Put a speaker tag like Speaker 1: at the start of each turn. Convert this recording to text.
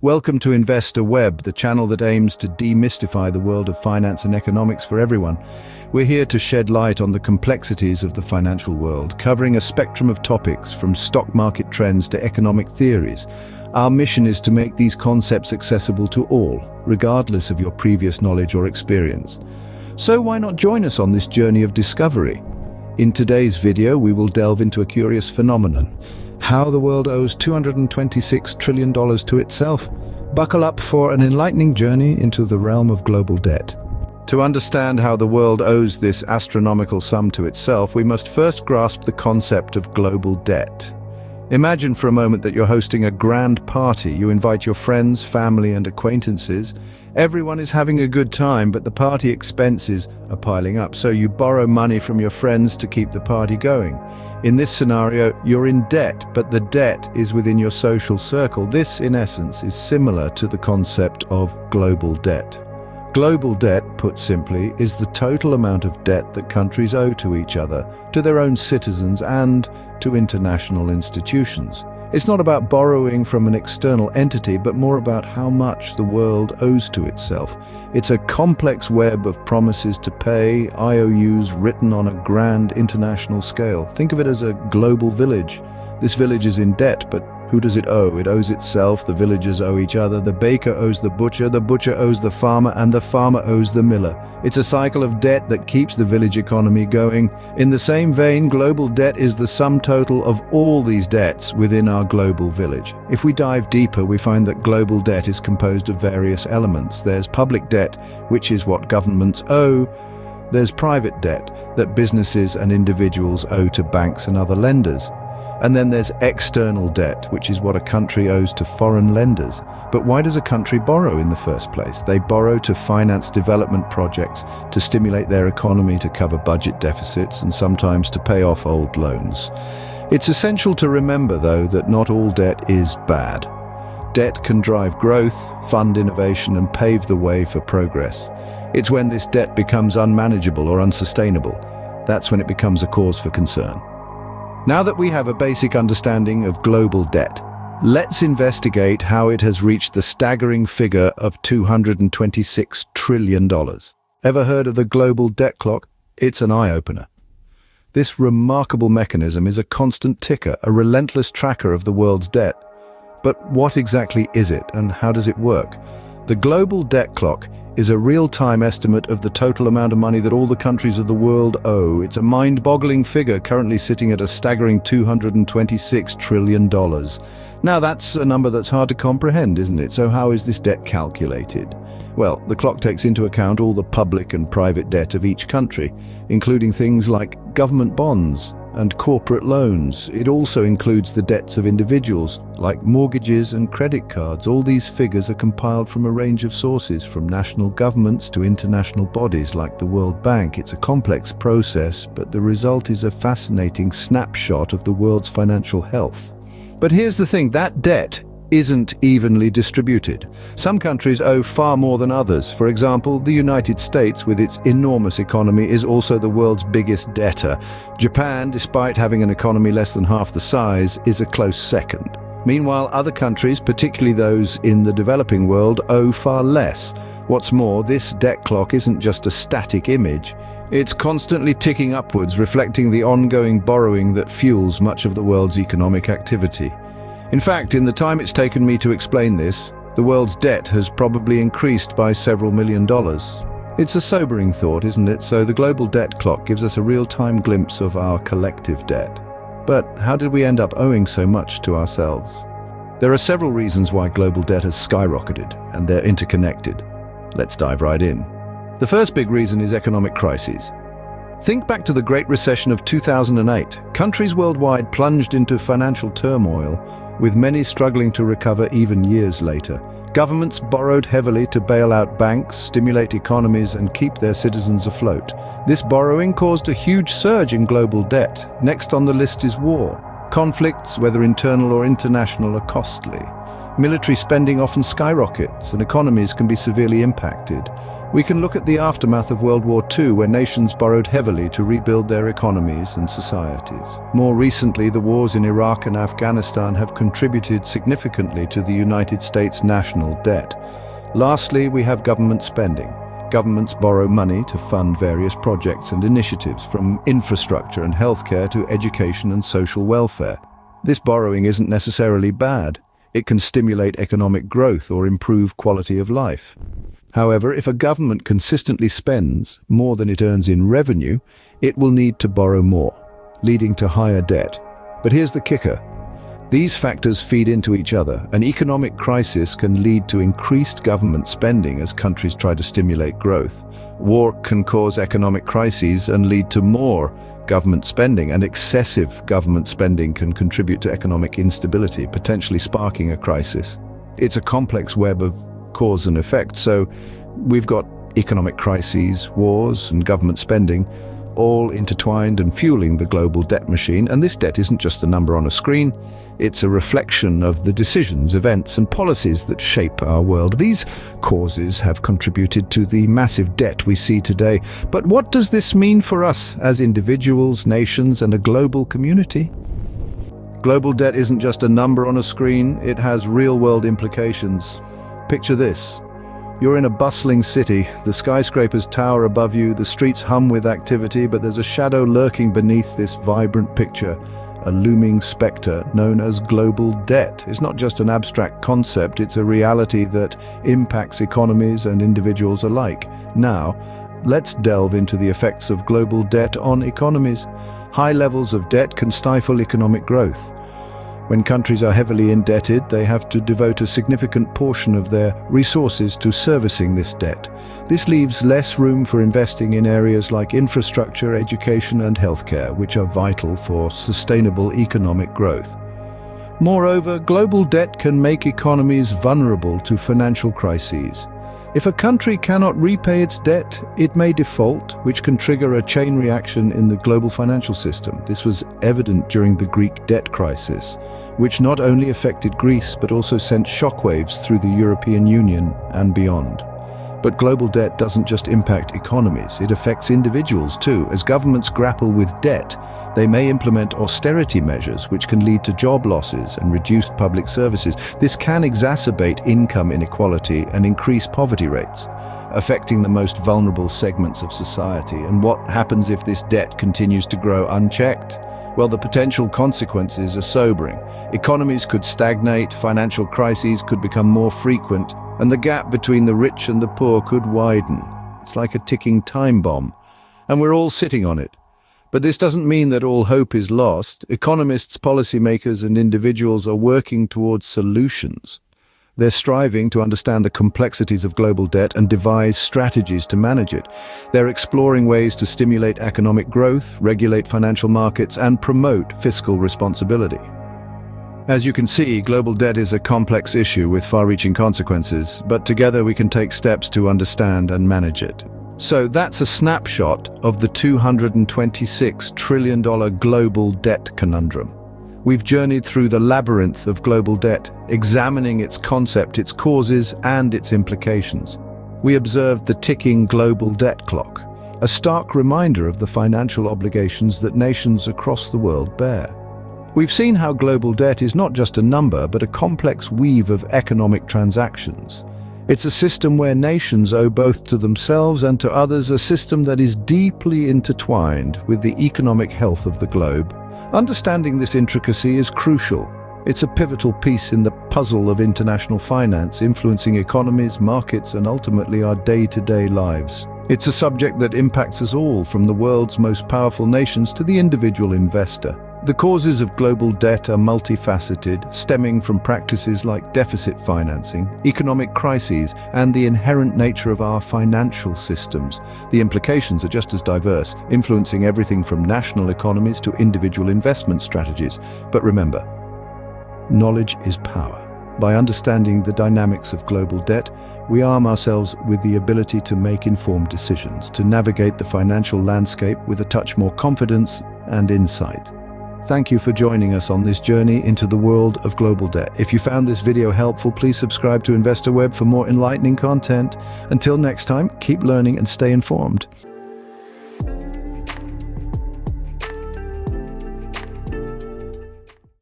Speaker 1: Welcome to Investor Web, the channel that aims to demystify the world of finance and economics for everyone. We're here to shed light on the complexities of the financial world, covering a spectrum of topics from stock market trends to economic theories. Our mission is to make these concepts accessible to all, regardless of your previous knowledge or experience. So why not join us on this journey of discovery? In today's video, we will delve into a curious phenomenon: how the world owes $226 trillion to itself. Buckle up for an enlightening journey into the realm of global debt. To understand how the world owes this astronomical sum to itself, we must first grasp the concept of global debt. Imagine for a moment that you're hosting a grand party. You invite your friends, family, and acquaintances. Everyone is having a good time, but the party expenses are piling up, so you borrow money from your friends to keep the party going. In this scenario, you're in debt, but the debt is within your social circle. This, in essence, is similar to the concept of global debt. Global debt, put simply, is the total amount of debt that countries owe to each other, to their own citizens, and to international institutions. It's not about borrowing from an external entity, but more about how much the world owes to itself. It's a complex web of promises to pay, IOUs written on a grand international scale. Think of it as a global village. This village is in debt, but who does it owe? It owes itself, the villagers owe each other, the baker owes the butcher owes the farmer, and the farmer owes the miller. It's a cycle of debt that keeps the village economy going. In the same vein, global debt is the sum total of all these debts within our global village. If we dive deeper, we find that global debt is composed of various elements. There's public debt, which is what governments owe. There's private debt that businesses and individuals owe to banks and other lenders. And then there's external debt, which is what a country owes to foreign lenders. But why does a country borrow in the first place? They borrow to finance development projects, to stimulate their economy, to cover budget deficits, and sometimes to pay off old loans. It's essential to remember, though, that not all debt is bad. Debt can drive growth, fund innovation, and pave the way for progress. It's when this debt becomes unmanageable or unsustainable. That's when it becomes a cause for concern. Now that we have a basic understanding of global debt, let's investigate how it has reached the staggering figure of $226 trillion. Ever heard of the global debt clock? It's an eye-opener. This remarkable mechanism is a constant ticker, a relentless tracker of the world's debt. But what exactly is it, and how does it work? The global debt clock is a real-time estimate of the total amount of money that all the countries of the world owe. It's a mind-boggling figure, currently sitting at a staggering $226 trillion. Now that's a number that's hard to comprehend, isn't it? So how is this debt calculated? Well, the clock takes into account all the public and private debt of each country, including things like government bonds and corporate loans. It also includes the debts of individuals, like mortgages and credit cards. All these figures are compiled from a range of sources, from national governments to international bodies like the World Bank. It's a complex process, but the result is a fascinating snapshot of the world's financial health. But here's the thing, that debt isn't evenly distributed. Some countries owe far more than others. For example, the United States, with its enormous economy, is also the world's biggest debtor. Japan, despite having an economy less than half the size, is a close second. Meanwhile, other countries, particularly those in the developing world, owe far less. What's more, this debt clock isn't just a static image. It's constantly ticking upwards, reflecting the ongoing borrowing that fuels much of the world's economic activity. In fact, in the time it's taken me to explain this, the world's debt has probably increased by several $1 million. It's a sobering thought, isn't it? So the global debt clock gives us a real-time glimpse of our collective debt. But how did we end up owing so much to ourselves? There are several reasons why global debt has skyrocketed, and they're interconnected. Let's dive right in. The first big reason is economic crises. Think back to the Great Recession of 2008. Countries worldwide plunged into financial turmoil, with many struggling to recover even years later. Governments borrowed heavily to bail out banks, stimulate economies, and keep their citizens afloat. This borrowing caused a huge surge in global debt. Next on the list is war. Conflicts, whether internal or international, are costly. Military spending often skyrockets, and economies can be severely impacted. We can look at the aftermath of World War II, where nations borrowed heavily to rebuild their economies and societies. More recently, the wars in Iraq and Afghanistan have contributed significantly to the United States' national debt. Lastly, we have government spending. Governments borrow money to fund various projects and initiatives, from infrastructure and healthcare to education and social welfare. This borrowing isn't necessarily bad. It can stimulate economic growth or improve quality of life. However, if a government consistently spends more than it earns in revenue, it will need to borrow more, leading to higher debt. But here's the kicker. These factors feed into each other. An economic crisis can lead to increased government spending as countries try to stimulate growth. War can cause economic crises and lead to more government spending, and excessive government spending can contribute to economic instability, potentially sparking a crisis. It's a complex web of cause and effect. So we've got economic crises, wars, and government spending all intertwined and fueling the global debt machine. And this debt isn't just a number on a screen. It's a reflection of the decisions, events, and policies that shape our world. These causes have contributed to the massive debt we see today. But what does this mean for us as individuals, nations, and a global community? Global debt isn't just a number on a screen. It has real-world implications. Picture this. You're in a bustling city. The skyscrapers tower above you, the streets hum with activity, but there's a shadow lurking beneath this vibrant picture, a looming specter known as global debt. It's not just an abstract concept, it's a reality that impacts economies and individuals alike. Now, let's delve into the effects of global debt on economies. High levels of debt can stifle economic growth. When countries are heavily indebted, they have to devote a significant portion of their resources to servicing this debt. This leaves less room for investing in areas like infrastructure, education, and healthcare, which are vital for sustainable economic growth. Moreover, global debt can make economies vulnerable to financial crises. If a country cannot repay its debt, it may default, which can trigger a chain reaction in the global financial system. This was evident during the Greek debt crisis, which not only affected Greece but also sent shockwaves through the European Union and beyond. But global debt doesn't just impact economies, it affects individuals too. As governments grapple with debt, they may implement austerity measures which can lead to job losses and reduced public services. This can exacerbate income inequality and increase poverty rates, affecting the most vulnerable segments of society. And what happens if this debt continues to grow unchecked? Well, the potential consequences are sobering. Economies could stagnate, financial crises could become more frequent, and the gap between the rich and the poor could widen. It's like a ticking time bomb, and we're all sitting on it. But this doesn't mean that all hope is lost. Economists, policymakers, and individuals are working towards solutions. They're striving to understand the complexities of global debt and devise strategies to manage it. They're exploring ways to stimulate economic growth, regulate financial markets, and promote fiscal responsibility. As you can see, global debt is a complex issue with far-reaching consequences, but together we can take steps to understand and manage it. So that's a snapshot of the $226 trillion global debt conundrum. We've journeyed through the labyrinth of global debt, examining its concept, its causes, and its implications. We observed the ticking global debt clock, a stark reminder of the financial obligations that nations across the world bear. We've seen how global debt is not just a number, but a complex weave of economic transactions. It's a system where nations owe both to themselves and to others, a system that is deeply intertwined with the economic health of the globe. Understanding this intricacy is crucial. It's a pivotal piece in the puzzle of international finance, influencing economies, markets, and ultimately our day-to-day lives. It's a subject that impacts us all, from the world's most powerful nations to the individual investor. The causes of global debt are multifaceted, stemming from practices like deficit financing, economic crises, and the inherent nature of our financial systems. The implications are just as diverse, influencing everything from national economies to individual investment strategies. But remember, knowledge is power. By understanding the dynamics of global debt, we arm ourselves with the ability to make informed decisions, to navigate the financial landscape with a touch more confidence and insight. Thank you for joining us on this journey into the world of global debt. If you found this video helpful, please subscribe to InvestorWeb for more enlightening content. Until next time, keep learning and stay informed.